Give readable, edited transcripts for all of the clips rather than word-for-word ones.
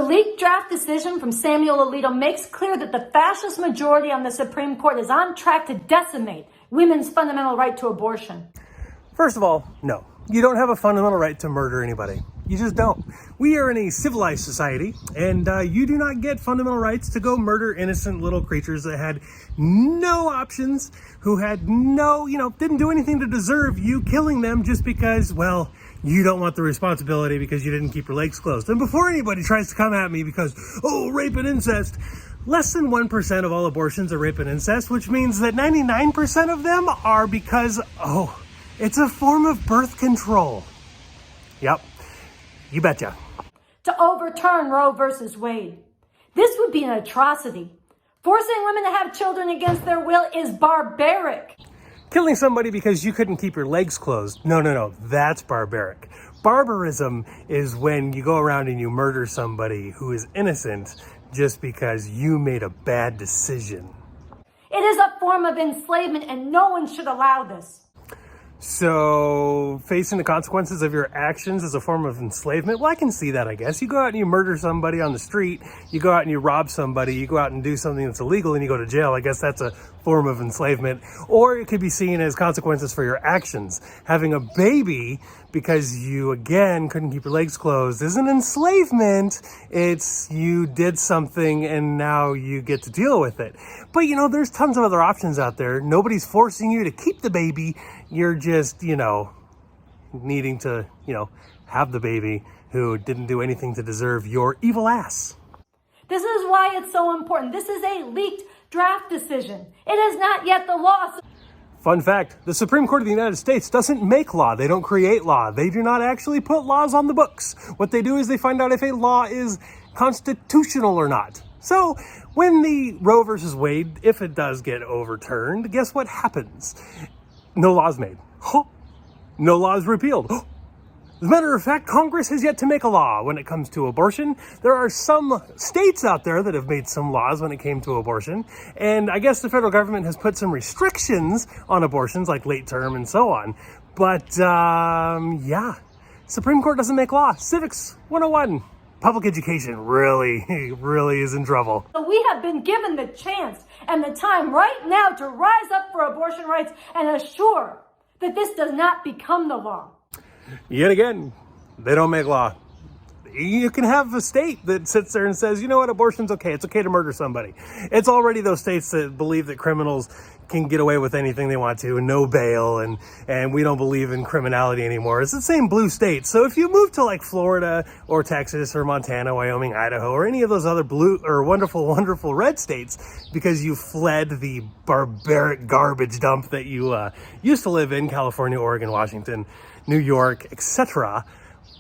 leaked draft decision from Samuel Alito makes clear that the fascist majority on the Supreme Court is on track to decimate women's fundamental right to abortion. First of all, no. You don't have a fundamental right to murder anybody. You just don't. We are in a civilized society, and you do not get fundamental rights to go murder innocent little creatures that had no options, who had no, didn't do anything to deserve you killing them just because, well, you don't want the responsibility because you didn't keep your legs closed. And before anybody tries to come at me because, oh, rape and incest, less than 1% of all abortions are rape and incest, which means that 99% of them are because, it's a form of birth control. Yep, you betcha. To overturn Roe versus Wade. This would be an atrocity. Forcing women to have children against their will is barbaric. Killing somebody because you couldn't keep your legs closed. No, that's barbaric. Barbarism is when you go around and you murder somebody who is innocent just because you made a bad decision. It is a form of enslavement and no one should allow this. So, facing the consequences of your actions is a form of enslavement? Well, I can see that, I guess. You go out and you murder somebody on the street, you go out and you rob somebody, you go out and do something that's illegal and you go to jail. I guess that's a form of enslavement. Or it could be seen as consequences for your actions. Having a baby because you, again, couldn't keep your legs closed isn't enslavement. It's you did something and now you get to deal with it. But, there's tons of other options out there. Nobody's forcing you to keep the baby. You're just, needing to, have the baby who didn't do anything to deserve your evil ass. This is why it's so important. This is a leaked draft decision. It is not yet the law. Fun fact, the Supreme Court of the United States doesn't make law. They don't create law. They do not actually put laws on the books. What they do is they find out if a law is constitutional or not. So when the Roe versus Wade, if it does get overturned, guess what happens? No laws made. No laws repealed. As a matter of fact, Congress has yet to make a law when it comes to abortion. There are some states out there that have made some laws when it came to abortion. And I guess the federal government has put some restrictions on abortions, like late term and so on. But, Supreme Court doesn't make law. Civics 101. Public education really is in trouble. So we have been given the chance and the time right now to rise up for abortion rights and assure that this does not become the law. Yet again, they don't make law. You can have a state that sits there and says, you know what, abortion's okay. It's okay to murder somebody. It's already those states that believe that criminals can get away with anything they want to and no bail, and we don't believe in criminality anymore. It's the same blue states. So if you move to like Florida or Texas or Montana, Wyoming, Idaho, or any of those other blue or wonderful red states because you fled the barbaric garbage dump that you used to live in, California, Oregon, Washington, New York, etc.,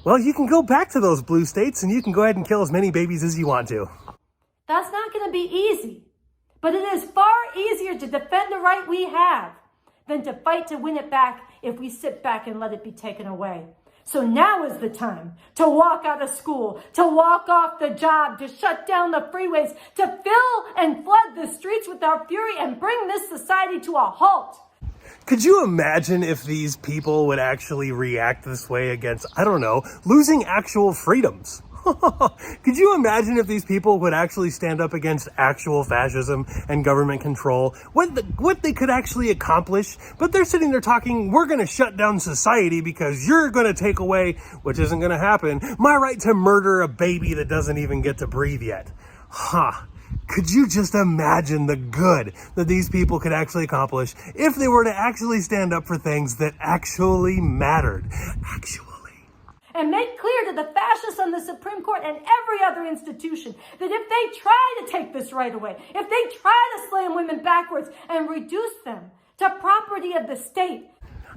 well, you can go back to those blue states and you can go ahead and kill as many babies as you want to. That's not going to be easy, but it is far easier to defend the right we have than to fight to win it back if we sit back and let it be taken away. So now is the time to walk out of school, to walk off the job, to shut down the freeways, to fill and flood the streets with our fury and bring this society to a halt. Could you imagine if these people would actually react this way against, losing actual freedoms? Could you imagine if these people would actually stand up against actual fascism and government control? What they could actually accomplish? But they're sitting there talking, we're going to shut down society because you're going to take away, which isn't going to happen, my right to murder a baby that doesn't even get to breathe yet. Could you just imagine the good that these people could actually accomplish if they were to actually stand up for things that actually mattered? And make clear to the fascists on the Supreme Court and every other institution that if they try to take this right away, if they try to slam women backwards and reduce them to property of the state,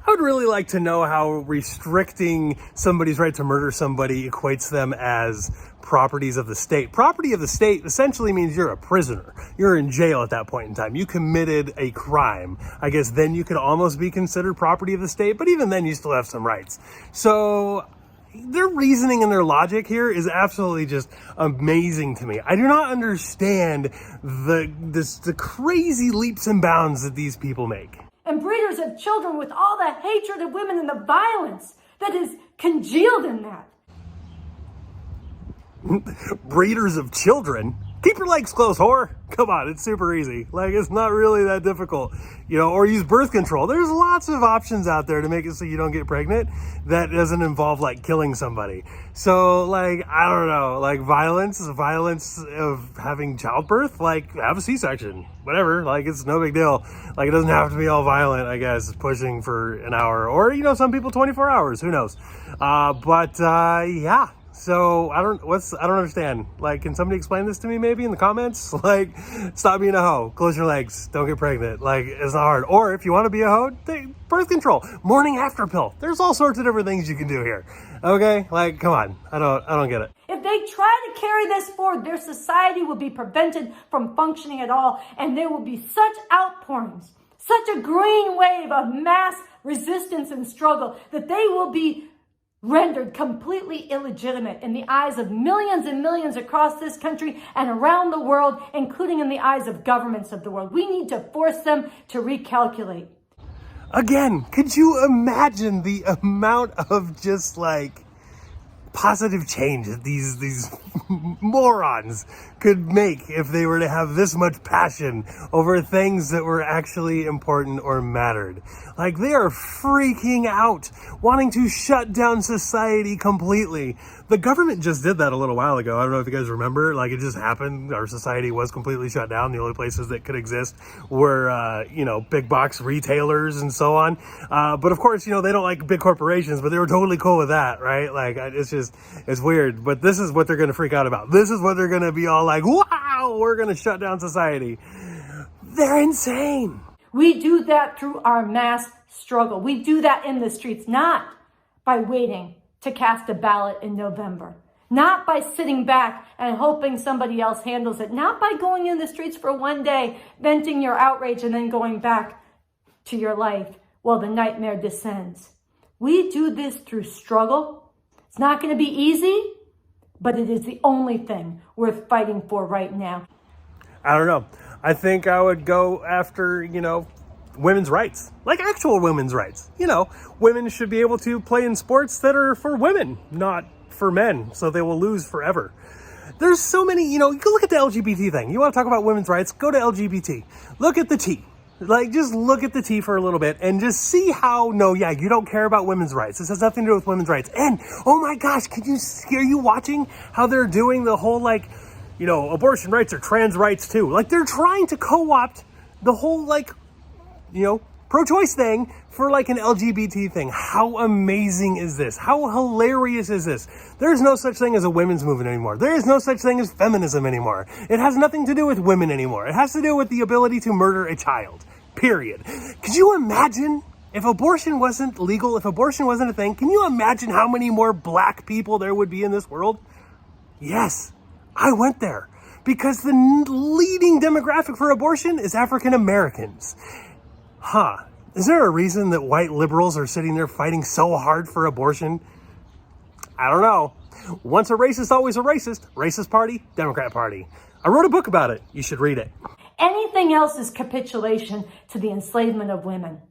I would really like to know how restricting somebody's right to murder somebody equates them as properties of the state. Property of the state essentially means you're a prisoner. You're in jail at that point in time. You committed a crime. I guess then you could almost be considered property of the state, but even then you still have some rights. So their reasoning and their logic here is absolutely just amazing to me. I do not understand the crazy leaps and bounds that these people make. And breeders of children with all the hatred of women and the violence that is congealed in that. breeders of children. Keep your legs closed, whore. Come on, it's super easy. Like, it's not really that difficult, or use birth control. There's lots of options out there to make it so you don't get pregnant that doesn't involve, like, killing somebody. So, like, I don't know, like, violence of having childbirth, like, have a C-section, whatever. Like, it's no big deal. Like, it doesn't have to be all violent, I guess, pushing for an hour, or, some people 24 hours, who knows? Yeah. So I don't understand. Like, can somebody explain this to me maybe in the comments? Like, stop being a hoe. Close your legs. Don't get pregnant. Like, it's not hard. Or if you want to be a hoe, take birth control. Morning after pill. There's all sorts of different things you can do here. Okay? Like, come on. I don't get it. If they try to carry this forward, their society will be prevented from functioning at all, and there will be such outpourings, such a green wave of mass resistance and struggle that they will be rendered completely illegitimate in the eyes of millions and millions across this country and around the world, including in the eyes of governments of the world. We need to force them to recalculate. Again, could you imagine the amount of just like positive change that these morons could make if they were to have this much passion over things that were actually important or mattered? Like, they are freaking out, wanting to shut down society completely. The government just did that a little while ago. I don't know if you guys remember. Like, it just happened. Our society was completely shut down. The only places that could exist were, big box retailers and so on. But of course, they don't like big corporations, but they were totally cool with that, right? Like, it's weird. But this is what they're going to freak out about. This is what they're going to be all like, wow, we're going to shut down society. They're insane. We do that through our mass struggle. We do that in the streets, not by waiting to cast a ballot in November, not by sitting back and hoping somebody else handles it, not by going in the streets for one day, venting your outrage and then going back to your life while the nightmare descends. We do this through struggle. It's not going to be easy, but it is the only thing worth fighting for right now. I don't know. I think I would go after, women's rights, like actual women's rights. Women should be able to play in sports that are for women, not for men, so they will lose forever. There's so many, you can look at the LGBT thing. You want to talk about women's rights? Go to LGBT. Look at the T. Like, just look at the T for a little bit and just see how, you don't care about women's rights. This has nothing to do with women's rights. And, oh my gosh, are you watching how they're doing the whole, abortion rights or trans rights too? Like, they're trying to co-opt the whole, pro-choice thing for, an LGBT thing. How amazing is this? How hilarious is this? There's no such thing as a women's movement anymore. There is no such thing as feminism anymore. It has nothing to do with women anymore. It has to do with the ability to murder a child. Period. Could you imagine if abortion wasn't legal, if abortion wasn't a thing? Can you imagine how many more black people there would be in this world? Yes, I went there because the leading demographic for abortion is African Americans. Is there a reason that white liberals are sitting there fighting so hard for abortion? I don't know. Once a racist, always a racist. Racist party, Democrat party. I wrote a book about it. You should read it. Anything else is capitulation to the enslavement of women.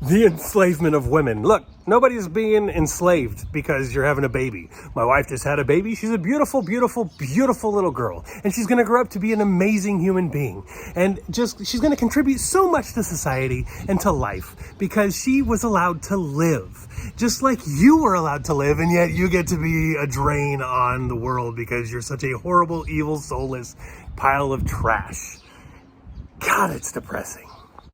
The enslavement of women. Look, nobody's being enslaved because you're having a baby. My wife just had a baby. She's a beautiful, beautiful, beautiful little girl. And she's going to grow up to be an amazing human being. And she's going to contribute so much to society and to life because she was allowed to live. Just like you were allowed to live, and yet you get to be a drain on the world because you're such a horrible, evil, soulless pile of trash. God, it's depressing.